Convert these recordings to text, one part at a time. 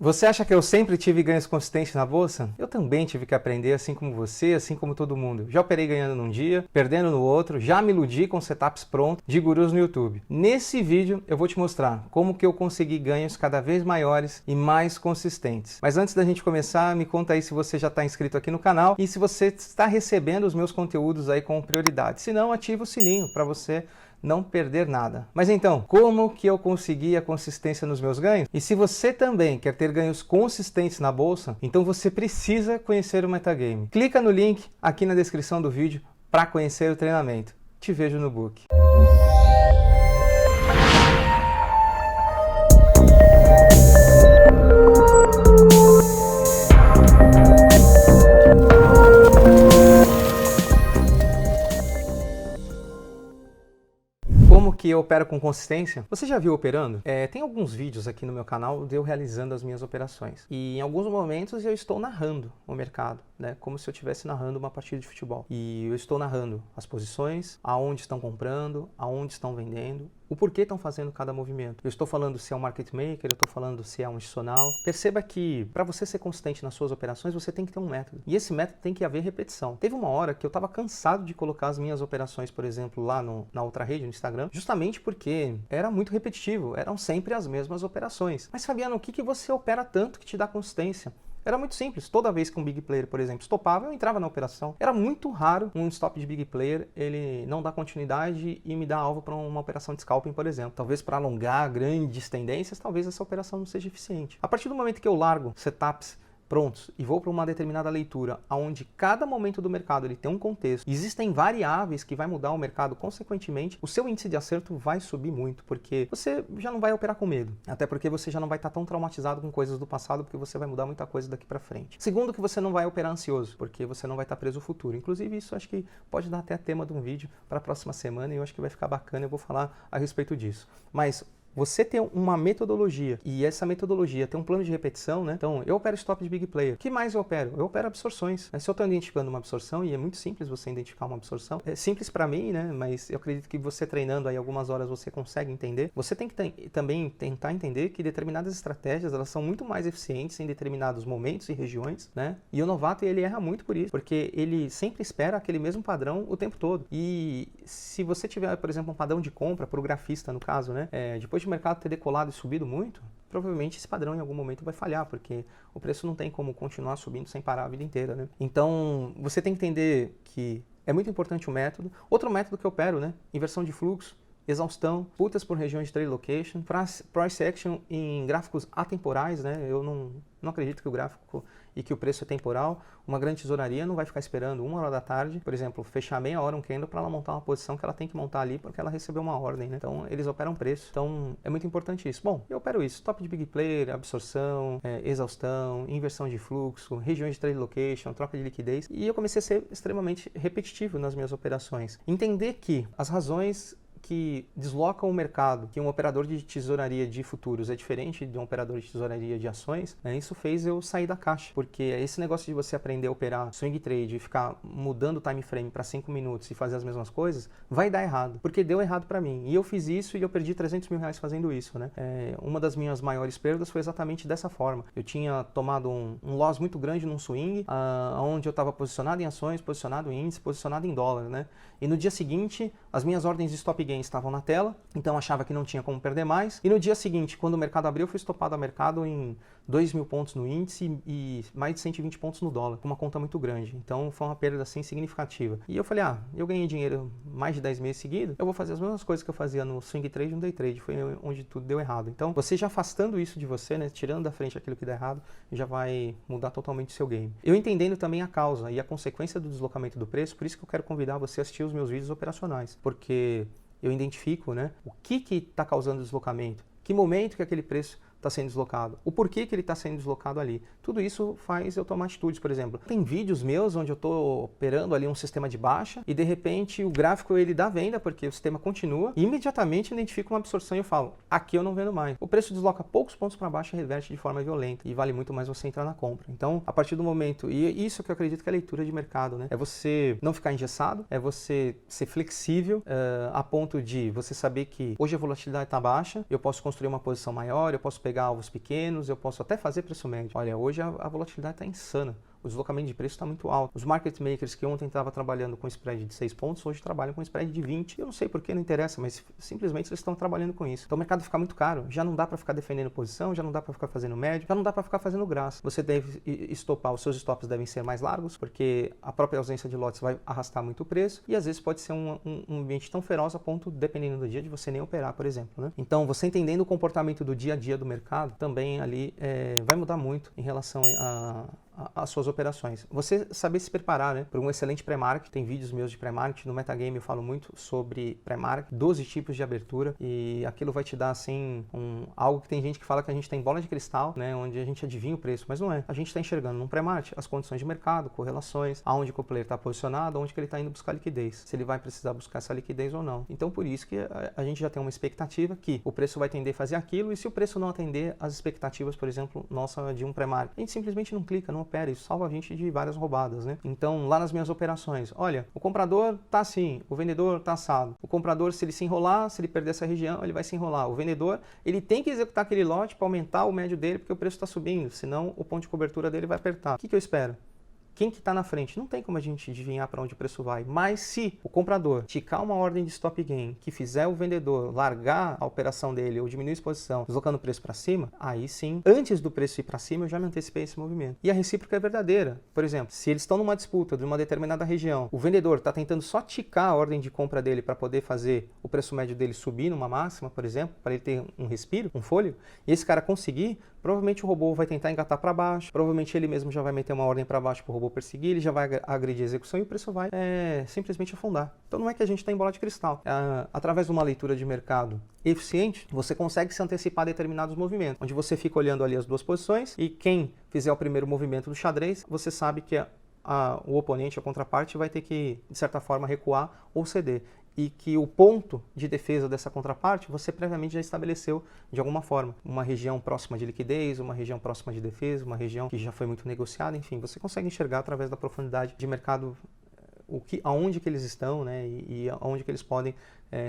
Você acha que eu sempre tive ganhos consistentes na bolsa? Eu também tive que aprender, assim como você, assim como todo mundo. Já operei ganhando num dia, perdendo no outro, já me iludi com setups prontos de gurus no YouTube. Nesse vídeo eu vou te mostrar como que eu consegui ganhos cada vez maiores e mais consistentes. Mas antes da gente começar, me conta aí se você já está inscrito aqui no canal e se você está recebendo os meus conteúdos aí com prioridade. Se não, ativa o sininho para você não perder nada. Mas então, como que eu consegui a consistência nos meus ganhos? E se você também quer ter ganhos consistentes na bolsa, então você precisa conhecer o Metagame. Clica no link aqui na descrição do vídeo para conhecer o treinamento. Te vejo no book. Como que eu opero com consistência? Você já viu operando? Tem alguns vídeos aqui no meu canal de eu realizando as minhas operações. E em alguns momentos eu estou narrando o mercado, né? Como se eu estivesse narrando uma partida de futebol. E eu estou narrando as posições, aonde estão comprando, aonde estão vendendo, o porquê estão fazendo cada movimento. Eu estou falando se é um market maker, eu estou falando se é um institucional. Perceba que para você ser consistente nas suas operações, você tem que ter um método. E esse método tem que haver repetição. Teve uma hora que eu estava cansado de colocar as minhas operações, por exemplo, lá na outra rede, no Instagram, justamente porque era muito repetitivo, eram sempre as mesmas operações. Mas Fabiano, o que você opera tanto que te dá consistência? Era muito simples. Toda vez que um big player, por exemplo, estopava, eu entrava na operação. Era muito raro um stop de big player, ele não dá continuidade e me dá alvo para uma operação de scalping, por exemplo. Talvez para alongar grandes tendências, talvez essa operação não seja eficiente. A partir do momento que eu largo setups prontos e vou para uma determinada leitura onde cada momento do mercado ele tem um contexto, existem variáveis que vai mudar o mercado, consequentemente o seu índice de acerto vai subir muito, porque você já não vai operar com medo, até porque você já não vai estar tão traumatizado com coisas do passado, porque você vai mudar muita coisa daqui para frente. Segundo, que você não vai operar ansioso, porque você não vai estar preso ao futuro. Inclusive isso acho que pode dar até tema de um vídeo para a próxima semana e eu acho que vai ficar bacana, eu vou falar a respeito disso. Mas você tem uma metodologia e essa metodologia tem um plano de repetição, né? Então, eu opero stop de big player. O que mais eu opero? Eu opero absorções. Se eu estou identificando uma absorção, e é muito simples você identificar uma absorção, é simples para mim, né? Mas eu acredito que você treinando aí algumas horas você consegue entender. Você tem que também tentar entender que determinadas estratégias, elas são muito mais eficientes em determinados momentos e regiões, né? E o novato, ele erra muito por isso, porque ele sempre espera aquele mesmo padrão o tempo todo. E se você tiver, por exemplo, um padrão de compra, para o grafista no caso, né? Depois de o mercado ter decolado e subido muito, provavelmente esse padrão em algum momento vai falhar, porque o preço não tem como continuar subindo sem parar a vida inteira, né? Então, você tem que entender que é muito importante o método. Outro método que eu opero, né? Inversão de fluxo, exaustão, disputas por regiões de trade location, price action em gráficos atemporais, né? Eu não acredito que o gráfico e que o preço é temporal. Uma grande tesouraria não vai ficar esperando 1h da tarde, por exemplo, fechar meia hora um candle para ela montar uma posição que ela tem que montar ali porque ela recebeu uma ordem, né? Então eles operam preço. Então é muito importante isso. Bom, eu opero isso. Top de big player, absorção, exaustão, inversão de fluxo, regiões de trade location, troca de liquidez. E eu comecei a ser extremamente repetitivo nas minhas operações. Entender que as razões que deslocam o mercado, que um operador de tesouraria de futuros é diferente de um operador de tesouraria de ações, né, isso fez eu sair da caixa, porque esse negócio de você aprender a operar swing trade e ficar mudando o time frame para 5 minutos e fazer as mesmas coisas, vai dar errado, porque deu errado para mim, e eu fiz isso e eu perdi 300 mil reais fazendo isso, né? Uma das minhas maiores perdas foi exatamente dessa forma. Eu tinha tomado um loss muito grande num swing, onde eu estava posicionado em ações, posicionado em índice, posicionado em dólar, né? E no dia seguinte, as minhas ordens de stop gain estavam na tela, então achava que não tinha como perder mais. E no dia seguinte, quando o mercado abriu, eu fui estopado a mercado em 2.000 pontos no índice e mais de 120 pontos no dólar, com uma conta muito grande. Então foi uma perda assim significativa. E eu falei, eu ganhei dinheiro mais de 10 meses seguidos, eu vou fazer as mesmas coisas que eu fazia no swing trade e no day trade. Foi onde tudo deu errado. Então você já afastando isso de você, né, tirando da frente aquilo que dá errado, já vai mudar totalmente o seu game. Eu entendendo também a causa e a consequência do deslocamento do preço, por isso que eu quero convidar você a assistir os meus vídeos operacionais, porque eu identifico, né, o que está causando o deslocamento, que momento que aquele preço está sendo deslocado, o porquê que ele está sendo deslocado ali. Tudo isso faz eu tomar atitudes, por exemplo. Tem vídeos meus onde eu estou operando ali um sistema de baixa e de repente o gráfico ele dá venda porque o sistema continua e imediatamente identifico uma absorção e eu falo, aqui eu não vendo mais. O preço desloca poucos pontos para baixo e reverte de forma violenta e vale muito mais você entrar na compra. Então, a partir do momento, e isso que eu acredito que é a leitura de mercado, né? É você não ficar engessado, é você ser flexível a ponto de você saber que hoje a volatilidade está baixa, eu posso construir uma posição maior, eu posso pegar pegar alvos pequenos, eu posso até fazer preço médio. Olha, hoje a volatilidade está insana. O deslocamento de preço está muito alto. Os market makers que ontem estavam trabalhando com spread de 6 pontos, hoje trabalham com spread de 20. Eu não sei porquê, não interessa, mas simplesmente eles estão trabalhando com isso. Então o mercado fica muito caro. Já não dá para ficar defendendo posição, já não dá para ficar fazendo médio, já não dá para ficar fazendo graça. Você deve estopar, os seus stops devem ser mais largos, porque a própria ausência de lotes vai arrastar muito o preço. E às vezes pode ser um ambiente tão feroz a ponto, dependendo do dia, de você nem operar, por exemplo, né? Então você entendendo o comportamento do dia a dia do mercado, também ali vai mudar muito em relação as suas operações. Você saber se preparar, né, para um excelente pré-market. Tem vídeos meus de pré-market. No Metagame eu falo muito sobre pré-market, 12 tipos de abertura, e aquilo vai te dar, assim, algo que tem gente que fala que a gente tem bola de cristal, né, onde a gente adivinha o preço, mas não é. A gente está enxergando num pré-market as condições de mercado, correlações, aonde que o player está posicionado, aonde que ele está indo buscar liquidez, se ele vai precisar buscar essa liquidez ou não. Então, por isso que a gente já tem uma expectativa que o preço vai tender a fazer aquilo, e se o preço não atender as expectativas, por exemplo, nossa de um pré-market, a gente simplesmente não clica, não opera. Isso salva a gente de várias roubadas, né? Então, lá nas minhas operações, olha, o comprador tá assim, o vendedor tá assado. O comprador, se ele se enrolar, se ele perder essa região, ele vai se enrolar. O vendedor, ele tem que executar aquele lote para aumentar o médio dele, porque o preço está subindo, senão o ponto de cobertura dele vai apertar. O que eu espero? Quem que está na frente? Não tem como a gente adivinhar para onde o preço vai. Mas se o comprador ticar uma ordem de stop gain que fizer o vendedor largar a operação dele ou diminuir a exposição, deslocando o preço para cima, aí sim, antes do preço ir para cima, eu já me antecipei esse movimento. E a recíproca é verdadeira. Por exemplo, se eles estão numa disputa de uma determinada região, o vendedor está tentando só ticar a ordem de compra dele para poder fazer o preço médio dele subir numa máxima, por exemplo, para ele ter um respiro, um fôlego, e esse cara conseguir, provavelmente o robô vai tentar engatar para baixo, provavelmente ele mesmo já vai meter uma ordem para baixo para o robô perseguir, ele já vai agredir a execução e o preço vai simplesmente afundar. Então não é que a gente está em bola de cristal. Através de uma leitura de mercado eficiente, você consegue se antecipar a determinados movimentos, onde você fica olhando ali as duas posições e quem fizer o primeiro movimento do xadrez, você sabe que o oponente, a contraparte, vai ter que, de certa forma, recuar ou ceder. E que o ponto de defesa dessa contraparte você previamente já estabeleceu de alguma forma. Uma região próxima de liquidez, uma região próxima de defesa, uma região que já foi muito negociada, enfim, você consegue enxergar através da profundidade de mercado aonde que eles estão, né, e aonde que eles podem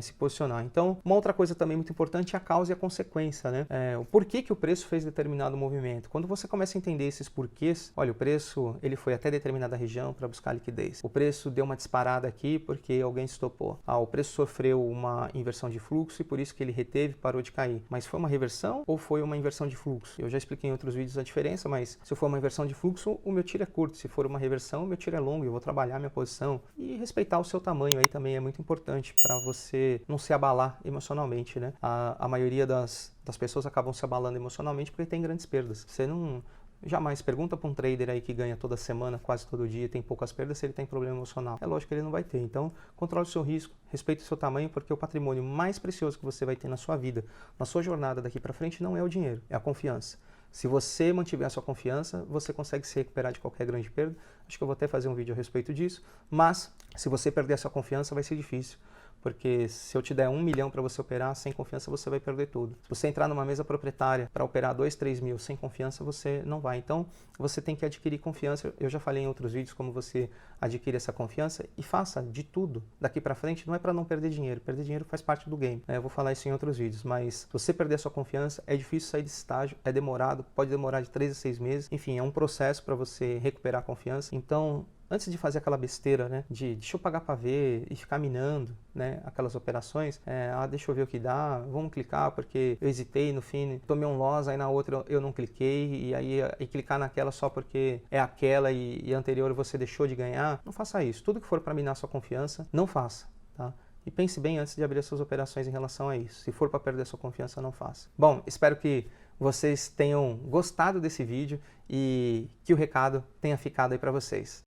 se posicionar. Então, uma outra coisa também muito importante é a causa e a consequência, né? O porquê que o preço fez determinado movimento. Quando você começa a entender esses porquês, olha, o preço ele foi até determinada região para buscar liquidez. O preço deu uma disparada aqui porque alguém estopou. O preço sofreu uma inversão de fluxo e por isso que ele reteve, parou de cair. Mas foi uma reversão ou foi uma inversão de fluxo? Eu já expliquei em outros vídeos a diferença, mas se for uma inversão de fluxo, o meu tiro é curto. Se for uma reversão, o meu tiro é longo. Eu vou trabalhar minha posição. E respeitar o seu tamanho aí também é muito importante para você não se abalar emocionalmente, né? A maioria das pessoas acabam se abalando emocionalmente porque tem grandes perdas. Você não... Jamais pergunta para um trader aí que ganha toda semana, quase todo dia, tem poucas perdas, se ele tem problema emocional. É lógico que ele não vai ter. Então, controle o seu risco, respeite o seu tamanho, porque o patrimônio mais precioso que você vai ter na sua vida, na sua jornada daqui para frente, não é o dinheiro, é a confiança. Se você mantiver a sua confiança, você consegue se recuperar de qualquer grande perda. Acho que eu vou até fazer um vídeo a respeito disso. Mas, se você perder a sua confiança, vai ser difícil. Porque se eu te der 1 milhão para você operar, sem confiança você vai perder tudo. Se você entrar numa mesa proprietária para operar 2, 3 mil sem confiança, você não vai. Então, você tem que adquirir confiança. Eu já falei em outros vídeos como você adquire essa confiança e faça de tudo daqui para frente. Não é para não perder dinheiro. Perder dinheiro faz parte do game. Eu vou falar isso em outros vídeos. Mas se você perder a sua confiança, é difícil sair desse estágio. É demorado, pode demorar de 3 a 6 meses. Enfim, é um processo para você recuperar a confiança. Então, antes de fazer aquela besteira, né, deixa eu pagar para ver e ficar minando, né, aquelas operações, deixa eu ver o que dá, vamos clicar porque eu hesitei no fim, tomei um loss, aí na outra eu não cliquei, e clicar naquela só porque é aquela e a anterior você deixou de ganhar, não faça isso. Tudo que for para minar sua confiança, não faça, tá? E pense bem antes de abrir as suas operações em relação a isso. Se for para perder sua confiança, não faça. Bom, espero que vocês tenham gostado desse vídeo e que o recado tenha ficado aí para vocês.